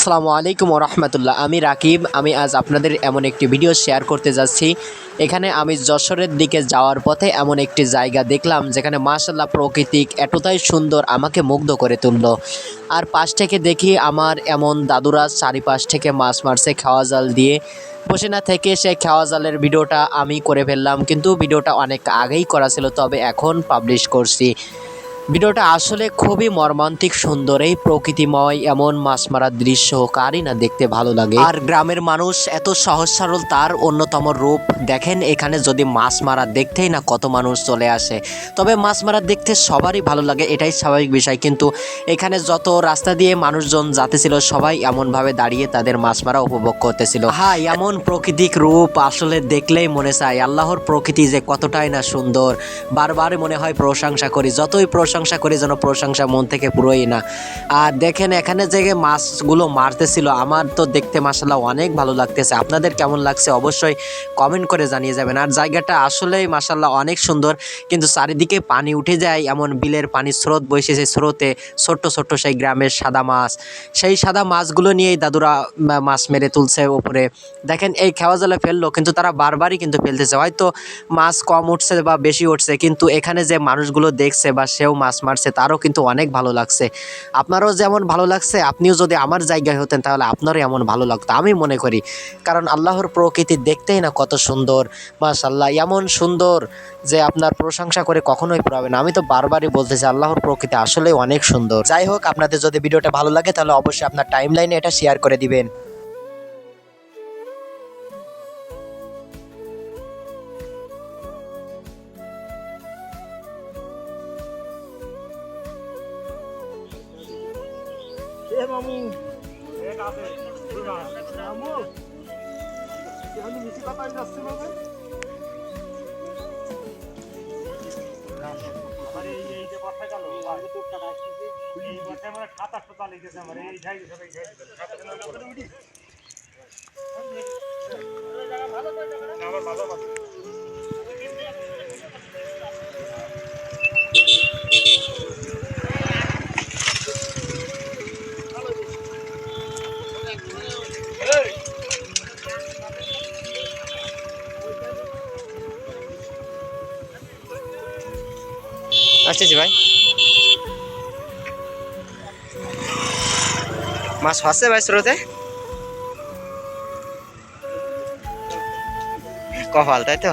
আসসালামু আলাইকুম রহমতুল্লাহ। আমি রাকিব। আমি আজ আপনাদের এমন একটি ভিডিও শেয়ার করতে যাচ্ছি। এখানে আমি যশোরের দিকে যাওয়ার পথে এমন একটি জায়গা দেখলাম যেখানে মাশাআল্লাহ প্রকৃতিক এতটাই সুন্দর, আমাকে মুগ্ধ করে তুললো। আর পাশ থেকে দেখি আমার এমন দাদুরা চারিপাশ থেকে মাছ মারছে খাওয়া জাল দিয়ে। বসে না থেকে সেই খাওয়া জালের ভিডিওটা আমি করে ফেললাম, কিন্তু ভিডিওটা অনেক আগেই করা ছিল, তবে এখন পাবলিশ করছি। ভিডিওটা আসলে খুবই মর্মান্তিক সুন্দর। এই প্রকৃতিময় এমন মাছ মারার দৃশ্য কারই না দেখতে ভালো লাগে। আর গ্রামের মানুষ এত সহজ সরল, তার অন্যতম রূপ। দেখেন এখানে যদি মাছ মারা দেখতেই না কত মানুষ চলে আসে। তবে মাছ মারা দেখতে সবারই ভালো লাগে, এটাই স্বাভাবিক বিষয়। কিন্তু এখানে যত রাস্তা দিয়ে মানুষজন যাতেছিল সবাই এমনভাবে দাঁড়িয়ে তাদের মাছ মারা উপভোগ করতেছিল। হ্যাঁ, এমন প্রাকৃতিক রূপ আসলে দেখলেই মনে চায় আল্লাহর প্রকৃতি যে কতটাই না সুন্দর। বারবার মনে হয় প্রশংসা করি, যতই প্রশংসা করি যেন প্রশংসা মন থেকে পুরোই না। আর দেখেন এখানে যে মাছগুলো মারতেছিল, আমার তো দেখতে মাশাআল্লাহ অনেক ভালো লাগতেছে। আপনাদের কেমন লাগছে অবশ্যই কমেন্ট করে জানিয়ে যাবেন। আর জায়গাটা আসলেই মাশাআল্লাহ অনেক সুন্দর, কিন্তু চারিদিকে পানি উঠে যায়, এমন বিলের পানির স্রোত বইছে, সেই স্রোতে ছোট্ট ছোট্ট সেই গ্রামের সাদা মাছ, সেই সাদা মাছগুলো নিয়েই দাদুরা মাছ মেরে তুলছে উপরে। দেখেন এই খেওয়া জালে ফেললো, কিন্তু তারা বারবারই কিন্তু ফেলতেছে। হয়তো মাছ কম উঠছে বা বেশি উঠছে, কিন্তু এখানে যে মানুষগুলো দেখছে বা সেও মাছ মারছে তারও কিন্তু অনেক ভালো লাগছে। আপনারও যেমন ভালো লাগছে, আপনিও যদি আমার জায়গায় হতেন তাহলে আপনারও এমন ভালো লাগতো আমি মনে করি। কারণ আল্লাহর প্রকৃতি দেখতেই না কত সুন্দর, মাশাআল্লাহ এমন সুন্দর যে আপনার প্রশংসা করে কখনোই পুরাবে না। আমি তো বারবারই বলতেছি আল্লাহর প্রকৃতি আসলেই অনেক সুন্দর। যাই হোক, আপনাদের যদি ভিডিওটা ভালো লাগে তাহলে অবশ্যই আপনার টাইমলাইনে এটা শেয়ার করে দিবেন। মামু মামু আমি নিচে কথাই যাচ্ছি বাবা। আমার এই যে কথা গেল তো টাকা আসছে, এই কথায় মানে খাতা খাতা লিখেছে আমার এই যাই সবাই যাই খাতা ভালো করে আমার বাবা বাবা আসতেছি ভাই। মাছ ফাঁসছে ভাই স্রোতে, কপাল তাই তো।